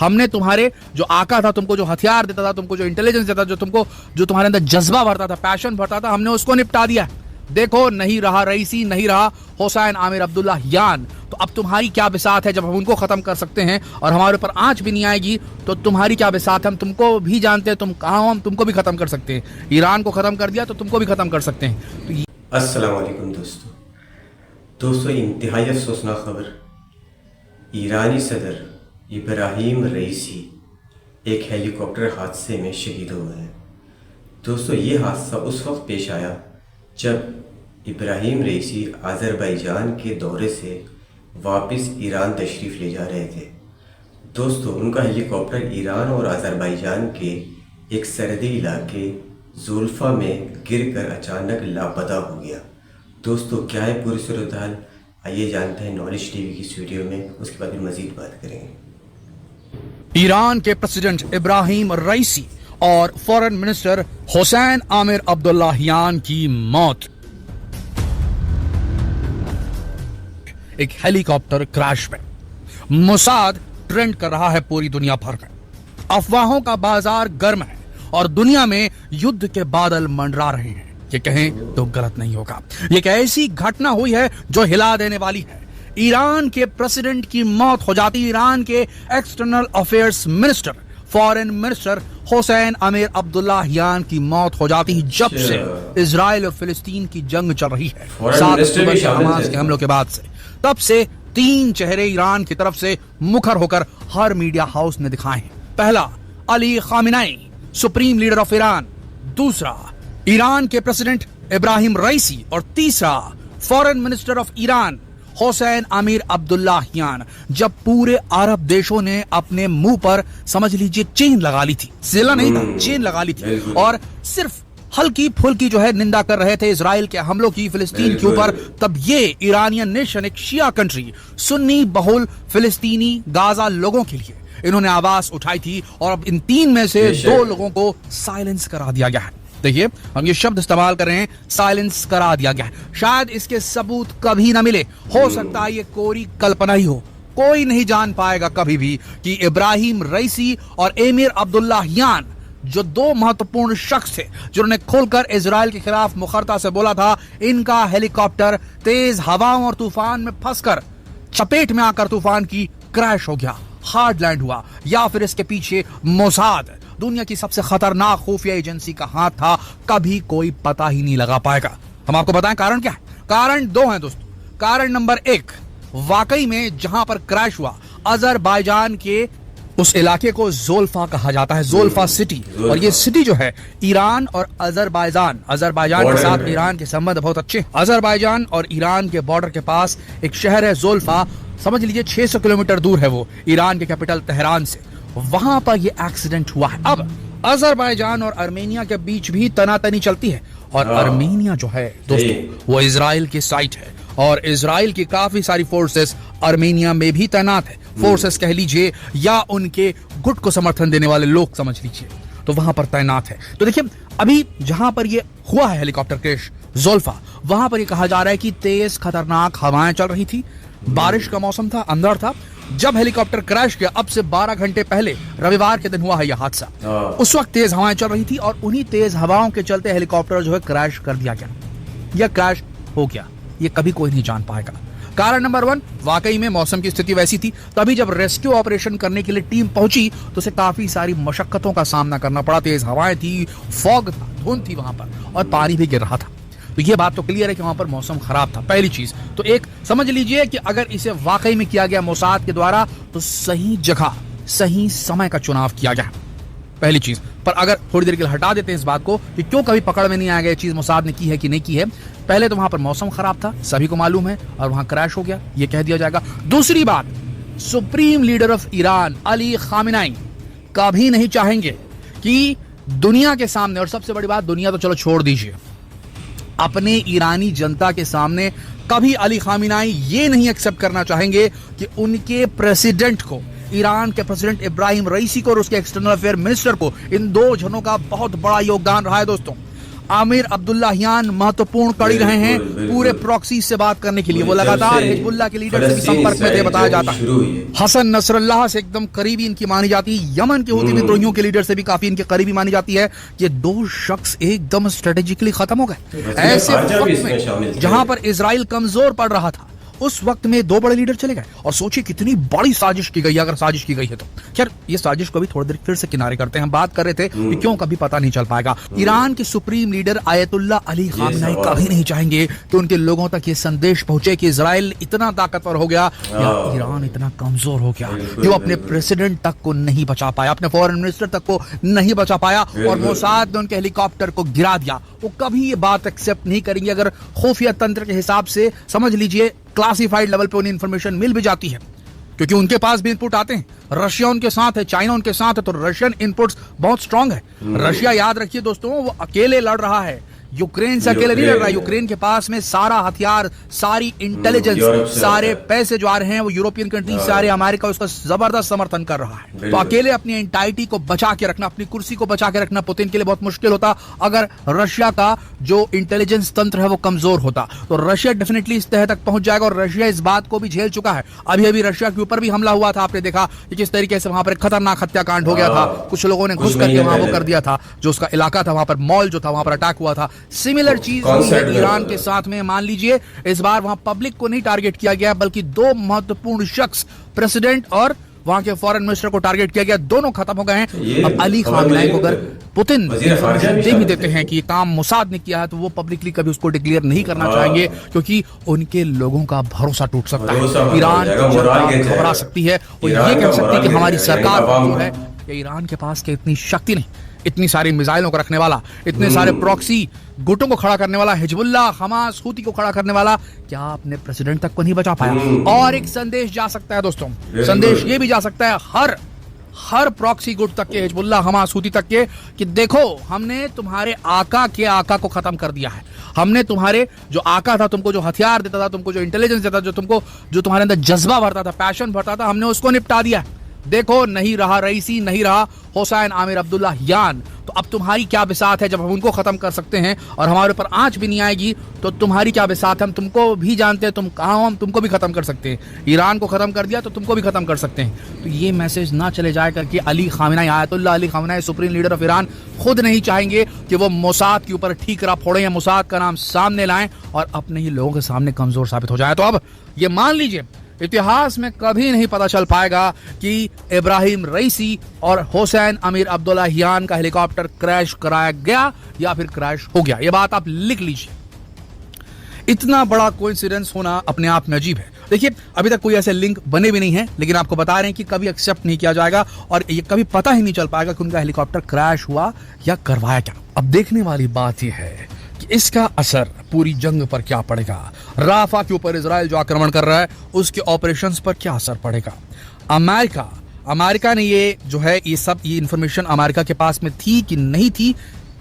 हमने तुम्हारे जो आका था, तुमको जो हथियार देता था, तुमको जो इंटेलिजेंस देता था, जो तुम्हारे अंदर जज्बा भरता था, पैशन भरता था, हमने उसको निपटा दिया। देखो, नहीं रहा रईसी, नहीं रहा हुसैन आमिर अब्दुल्लाहियान। तो अब तुम्हारी क्या बिसात है? जब हम उनको खत्म कर सकते हैं और हमारे ऊपर आंच भी नहीं आएगी, तो तुम्हारी क्या बिसात है? हम तुमको भी जानते हैं, तुम कहाँ हो, हम तुमको भी खत्म कर सकते हैं। ईरान को खत्म कर दिया तो तुमको भी खत्म कर सकते हैं। तो अस्सलाम वालेकुम दोस्तों, इंतहाई अफसोसनाक खबर। ईरानी सदर इब्राहिम रईसी एक हेलीकॉप्टर हादसे में शहीद हो गए। दोस्तों, ये हादसा उस वक्त पेश आया जब इब्राहिम रईसी अज़रबैजान के दौरे से वापस ईरान तशरीफ़ ले जा रहे थे। दोस्तों, उनका हेलीकॉप्टर ईरान और अज़रबैजान के एक सरहदी इलाके ज़ुल्फ़ा में गिरकर अचानक लापता हो गया। दोस्तों, क्या है पूरी सूरत हाल, आइए जानते हैं नॉलेज टीवी की इस वीडियो में, उसके बाद फिर मज़ीद बात करेंगे। ईरान के प्रेसिडेंट इब्राहिम रईसी और foreign minister Hussain Amir Abdollahian की मौत। एक हेलीकॉप्टर क्रैश में मोसाद ट्रेंड कर रहा है पूरी दुनिया भर में। अफवाहों का बाजार गर्म है और दुनिया में युद्ध के बादल मंडरा रहे हैं। ये कहें तो गलत नहीं होगा। ये एक ऐसी घटना हुई है जो हिला देने वाली है। ईरान के प्रेसिडेंट की मौत हो जाती। ईरान के external affairs minister, foreign minister Hussain Amir Abdollahian की मौत हो जाती है जब से इजराइल और फिलिस्तीन की जंग चल रही है 7 अक्टूबर के हमास के हमलों के बाद से। तब से 3 चेहरे ईरान की तरफ से मुखर होकर हर मीडिया हाउस ने दिखाए हैं। पहला, Ali Khamenei, supreme leader of Iran. दूसरा, ईरान के प्रेसिडेंट इब्राहिम रईसी। और तीसरा, foreign minister of Iran Hossein Amir Abdollahian. जब पूरे अरब देशों ने अपने मुंह पर समझ लीजिए चेन लगा ली थी, जिला नहीं था, चेन लगा ली थी, और सिर्फ हल्की फुल्की जो है निंदा कर रहे थे इजराइल के हमलों की फिलिस्तीन के ऊपर, तब ये ईरानियन नेशन, एक शिया कंट्री, सुन्नी बहुल फिलिस्तीनी गाजा लोगों के लिए इन्होंने आवाज उठाई थी। और अब इन 3 में से 2 लोगों को साइलेंस करा दिया गया है। देखिए, हम ये शब्द इस्तेमाल कर रहे हैं, साइलेंस करा दिया गया है। शायद इसके सबूत कभी ना मिले, हो सकता है ये कोरी कल्पना ही हो। कोई नहीं जान पाएगा कभी भी कि इब्राहिम रईसी और आमिर अब्दुल्लाहियान, जो 2 महत्वपूर्ण शख्स थे जिन्होंने खुलकर इजराइल के खिलाफ मुखरता से बोला था, इनका हेलीकॉप्टर तेज हवाओं और तूफान में फंसकर चपेट में आकर तूफान की क्रैश हो गया, हार्ड लैंड हुआ, या फिर इसके पीछे मोसाद, दुनिया की सबसे खतरनाक खुफिया एजेंसी का हाथ था, कभी कोई पता ही नहीं लगा पाएगा। हम आपको बताएं कारण क्या है। कारण 2 हैं दोस्तों। कारण नंबर 1, वाकई में जहां पर क्रैश हुआ, अजरबैजान के उस इलाके को ज़ुल्फ़ा कहा जाता है, ज़ुल्फ़ा सिटी। और ये सिटी जो है, ईरान और अजरबैजान के साथ ईरान के संबंध बहुत अच्छे। अजरबैजान और ईरान के बॉर्डर के पास एक शहर है ज़ुल्फ़ा, समझ लीजिए 600 किलोमीटर दूर है वो ईरान के कैपिटल तेहरान से। वहां पर ये एक्सीडेंट हुआ है। अब अजरबैजान और आर्मेनिया के बीच भी तनातनी चलती है, और आर्मेनिया जो है दोस्तों, वो इजराइल की साइट है, और इजराइल की काफी सारी फोर्सेस आर्मेनिया में भी तैनात है। फोर्सेस कह लीजिए या उनके गुट को समर्थन देने वाले लोग समझ लीजिए, तो वहां पर तैनात है। तो देखिए, अभी जहां पर ये हुआ है हेलीकॉप्टर क्रैश ज़ुल्फ़ा, वहां पर ये कहा जा रहा है कि तेज खतरनाक हवाएं चल रही थी, बारिश का मौसम था, अंधड़ था जब हेलीकॉप्टर क्रैश किया। अब से 12 घंटे पहले रविवार के दिन हुआ है यह हादसा। उस वक्त तेज हवाएं चल रही थी और उन्हीं तेज हवाओं के चलते हेलीकॉप्टर जो है क्रैश कर दिया गया, या क्रैश हो गया, ये कभी कोई नहीं जान पाएगा। कारण नंबर 1, वाकई में मौसम की स्थिति वैसी थी। तभी जब रेस्क्यू ऑपरेशन करने के लिए टीम पहुंची तो उसे काफी सारी मशक्कतों का सामना करना पड़ा। तेज हवाएं थी, फॉग था, धुंध थी वहां पर, और पानी भी गिर रहा था। तो ये बात तो क्लियर है कि वहां पर मौसम खराब था, पहली चीज। तो एक समझ लीजिए कि अगर इसे वाकई में किया गया मोसाद के द्वारा, तो सही जगह, सही समय का चुनाव किया गया, पहली चीज। पर अगर थोड़ी देर के लिए हटा देते हैं इस बात को कि क्यों कभी पकड़ में नहीं आ गया चीज मोसाद ने की है कि नहीं की है, पहले तो वहां पर मौसम खराब था, सभी को मालूम है, और वहां क्रैश हो गया, ये कह दिया जाएगा। दूसरी बात, supreme leader of Iran Ali Khamenei कभी नहीं चाहेंगे कि दुनिया के सामने, और सबसे बड़ी बात, दुनिया तो चलो छोड़ दीजिए, अपने ईरानी जनता के सामने कभी अली खामिनेई ये नहीं एक्सेप्ट करना चाहेंगे कि उनके प्रेसिडेंट को, ईरान के प्रेसिडेंट इब्राहिम रईसी को और उसके एक्सटर्नल अफेयर मिनिस्टर को, इन 2 जनों का बहुत बड़ा योगदान रहा है दोस्तों। आमिर अब्दुल्लाहियान महत्वपूर्ण कड़ी रहे हैं पूरे प्रॉक्सी से बात करने के लिए। वो लगातार हिजबुल्लाह के लीडर से भी संपर्क में थे, बताया जाता है। हसन नसरल्लाह से एकदम करीबी इनकी मानी जाती है। यमन के हूती विद्रोहियों के लीडर से भी काफी इनके करीबी मानी जाती है। ये दो शख्स एकदम स्ट्रेटेजिकली खत्म हो गए। ऐसे वक्त में जहां पर इजराइल कमजोर पड़ रहा था, उस वक्त में दो बड़े लीडर चले गए। और सोचिए कितनी बड़ी साजिश की गई, अगर साजिश की गई है तो। खैर, ये साजिश को भी थोड़ी देर फिर से किनारे करते हैं। बात कर रहे थे कि क्यों कभी पता नहीं चल पाएगा। ईरान के supreme leader Ayatollah Ali Khamenei कभी नहीं चाहेंगे कि उनके लोगों तक ये संदेश पहुंचे कि इजराइल इतना ताकतवर हो गया या ईरान इतना कमजोर हो गया कि वो अपने प्रेसिडेंट तक को नहीं बचा पाया, अपने फॉरेन मिनिस्टर तक को नहीं बचा पाया और मोसाद ने उनके हेलीकॉप्टर को गिरा दिया। वो कभी ये बात एक्सेप्ट नहीं करेंगे। अगर खुफिया तंत्र के हिसाब से समझ लीजिए क्लासिफाइड लेवल पे उन्हें इंफॉर्मेशन मिल भी जाती है, क्योंकि उनके पास भी इनपुट आते हैं। रशिया उनके साथ है, चाइना उनके साथ है, तो रशियन इनपुट्स बहुत स्ट्रांग है। रशिया, याद रखिए दोस्तों, वो अकेले लड़ रहा है, यूक्रेन से अकेले नहीं लड़ रहा है। यूक्रेन के पास में सारा हथियार, सारी इंटेलिजेंस, सारे पैसे जो आ रहे हैं वो यूरोपियन कंट्री से आ रहे हैं। अमेरिका उसका जबरदस्त समर्थन कर रहा है। तो अकेले अपनी एंटाइटी को बचा के रखना, अपनी कुर्सी को बचा के रखना पुतिन के लिए बहुत मुश्किल होता अगर रशिया का जो इंटेलिजेंस तंत्र है वो कमजोर होता। तो रशिया डेफिनेटली इस तह तक पहुंच जाएगा और रशिया इस बात को भी झेल चुका है। अभी अभी रशिया के ऊपर भी हमला हुआ था, आपने देखा कि किस तरीके से वहां पर खतरनाक हत्याकांड हो गया था। कुछ लोगों ने घुस करके वहां वो कर दिया था, जो उसका इलाका था, वहां पर मॉल जो था वहां पर अटैक हुआ था। सिमिलर चीज ईरान के साथ में, मान लीजिए इस बार वहां पब्लिक को नहीं टारगेट किया गया, बल्कि दो महत्वपूर्ण शख्स, प्रेसिडेंट और वहां के फॉरेन मिनिस्टर को टारगेट किया गया। दोनों खत्म हो गए हैं। अब अली खामेनी को अगर पुतिन दे भी देते हैं कि ये काम मोसाद ने किया है, तो वो पब्लिकली कभी उसको डिक्लेयर नहीं करना चाहेंगे, क्योंकि उनके लोगों का भरोसा टूट सकता है। ईरान घबरा सकती है और ये कह सकती है कि हमारी सरकार जो है, ईरान के पास क्या इतनी शक्ति नहीं, इतनी सारी मिसाइलों को रखने वाला, इतने सारे प्रॉक्सी गुटों को खड़ा करने वाला, हिजबुल्लाह, हमास, हूती को खड़ा करने वाला, क्या अपने प्रेसिडेंट तक को नहीं बचा पाया। और एक संदेश जा सकता है दोस्तों, संदेश ये भी जा सकता है हर प्रॉक्सी गुट तक के, हिजबुल्लाह, हमास, हूती तक के, कि देखो हमने तुम्हारे आका के आका को खत्म कर दिया है। हमने तुम्हारे जो आका था, तुमको जो हथियार देता था, तुमको जो इंटेलिजेंस देता था, जो तुम्हारे अंदर जज्बा भरता था, पैशन भरता था, हमने उसको निपटा दिया। देखो, नहीं रहा रईसी, नहीं रहा हुसैन आमिर अब्दुल्लाहियान। तो अब तुम्हारी क्या बिसात है जब हम उनको खत्म कर सकते हैं और हमारे ऊपर आंच भी नहीं आएगी, तो तुम्हारी क्या बिसात है। हम तुमको भी जानते हैं, तुम कहाँ हो, हम तुमको भी खत्म कर सकते हैं। ईरान को खत्म कर दिया तो तुमको भी खत्म कर सकते हैं। तो ये मैसेज ना चले जाए करके Ali Khamenei, Ayatollah Ali Khamenei, supreme leader of Iran, खुद नहीं चाहेंगे कि वो मोसाद के ऊपर ठीकरा फोड़े या मोसाद का नाम सामने लाएं और अपने ही लोगों के सामने कमजोर साबित हो जाए। तो अब ये मान लीजिए, इतिहास में कभी नहीं पता चल पाएगा कि इब्राहिम रईसी और हुसैन आमिर अब्दुल्लाहियान का हेलीकॉप्टर क्रैश कराया गया या फिर क्रैश हो गया। यह बात आप लिख लीजिए। इतना बड़ा कोइंसिडेंस होना अपने आप में अजीब है। देखिए, अभी तक कोई ऐसे लिंक बने भी नहीं है, लेकिन आपको बता रहे हैं कि कभी एक्सेप्ट नहीं किया जाएगा और ये कभी पता ही नहीं चल पाएगा कि उनका हेलीकॉप्टर क्रैश हुआ या करवाया क्या। अब देखने वाली बात यह है कि इसका असर पूरी जंग पर क्या पड़ेगा। राफा के ऊपर इजराइल जो आक्रमण कर रहा है, उसके ऑपरेशंस पर क्या असर पड़ेगा। अमेरिका ने ये जो है, ये इंफॉर्मेशन अमेरिका के पास में थी कि नहीं थी,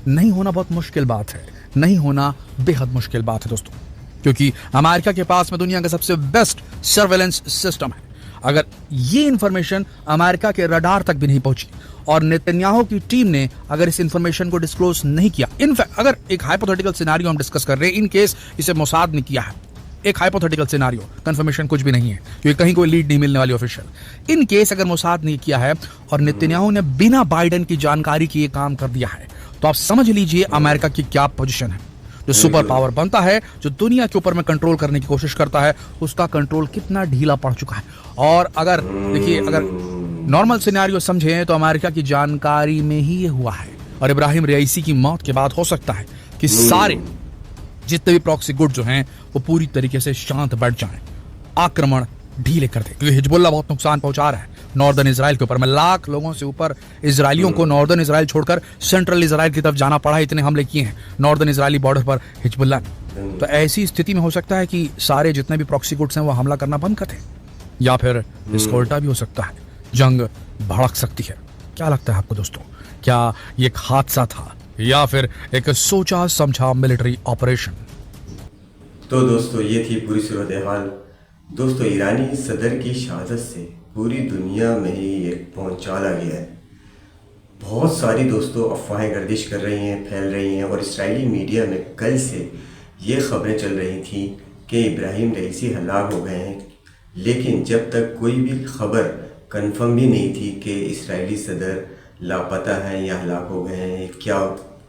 नहीं होना बहुत मुश्किल बात है, नहीं होना बेहद मुश्किल बात है दोस्तों, क्योंकि अमेरिका के पास में दुनिया का सबसे बेस्ट सर्वेलेंस सिस्टम है। अगर ये इंफॉर्मेशन अमेरिका के रडार तक भी नहीं पहुंची और नेतन्याहू की टीम ने अगर इस इंफॉर्मेशन को डिस्क्लोज नहीं किया, इनफैक्ट अगर एक हाइपोथेटिकल सिनेरियो हम डिस्कस कर रहे हैं, इन केस इसे मोसाद ने किया है, एक हाइपोथेटिकल सिनेरियो, कंफर्मेशन कुछ भी नहीं है क्योंकि कहीं कोई लीड नहीं मिलने वाली ऑफिशियल। इन केस अगर मोसाद ने किया है और नेतन्याहू ने बिना बाइडेन की जानकारी के ये काम कर दिया है, तो आप समझ लीजिए अमेरिका की क्या पोजीशन है। जो सुपर पावर बनता है, जो दुनिया के ऊपर में कंट्रोल करने की कोशिश करता है, उसका कंट्रोल कितना ढीला पड़ चुका है। और अगर देखिए, अगर नॉर्मल सिनेरियो समझें तो अमेरिका की जानकारी में ही ये हुआ है और इब्राहिम रईसी की मौत के बाद हो सकता है कि सारे जितने भी प्रॉक्सी गुट जो हैं वो पूरी तरीके से शांत बैठ जाएं, आक्रमण ढीले कर दे, क्योंकि हिजबुल्लाह बहुत नुकसान पहुंचा रहा है नॉर्दर्न इजराइल के ऊपर में। लाख लोगों से ऊपर इजरायलियों को नॉर्दर्न इजराइल छोड़कर सेंट्रल इजराइल की तरफ जाना पड़ा है, इतने हमले किए हैं नॉर्दर्न इजरायली बॉर्डर पर हिजबुल्लाह ने। तो ऐसी स्थिति में हो सकता है कि सारे जितने भी प्रॉक्सी गुट्स हैं वो हमला करना बंद कर दें, या फिर इसको उल्टा भी हो सकता है, जंग भड़क सकती है। क्या लगता है आपको दोस्तों, क्या ये एक हादसा था या फिर एक सोचा समझा मिलिट्री ऑपरेशन? तो दोस्तों, ये थी पूरी सूरत हाल। दोस्तों, ईरानी सदर की शहादत से पूरी दुनिया में ही एक पहुंचाला गया है। बहुत सारी दोस्तों अफवाहें गर्दिश कर रही हैं, फैल रही हैं और इसराइली मीडिया में कल से ये खबरें चल रही थी कि इब्राहिम रईसी हलाक हो गए हैं, लेकिन जब तक कोई भी खबर कंफर्म भी नहीं थी कि इसराइली सदर लापता हैं या हलाक हो गए हैं, क्या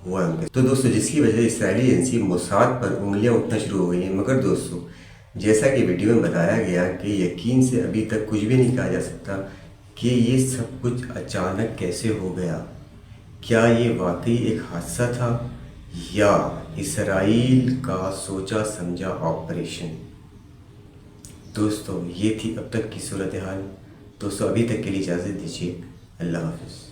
हुआ उनके। तो दोस्तों, जिसकी वजह से इसराइली एजेंसी मोसाद पर उंगलियां उठना शुरू हो गई हैं। मगर दोस्तों, जैसा कि वीडियो में बताया गया कि यकीन से अभी तक कुछ भी नहीं कहा जा सकता कि ये सब कुछ अचानक कैसे हो गया। क्या ये वाकई एक हादसा था या इसराइल का सोचा समझा ऑपरेशन। दोस्तों, ये थी अब तक की सूरत हाल। दोस्तों, अभी तक के लिए इजाज़त दीजिए। अल्लाह हाफ़िज़।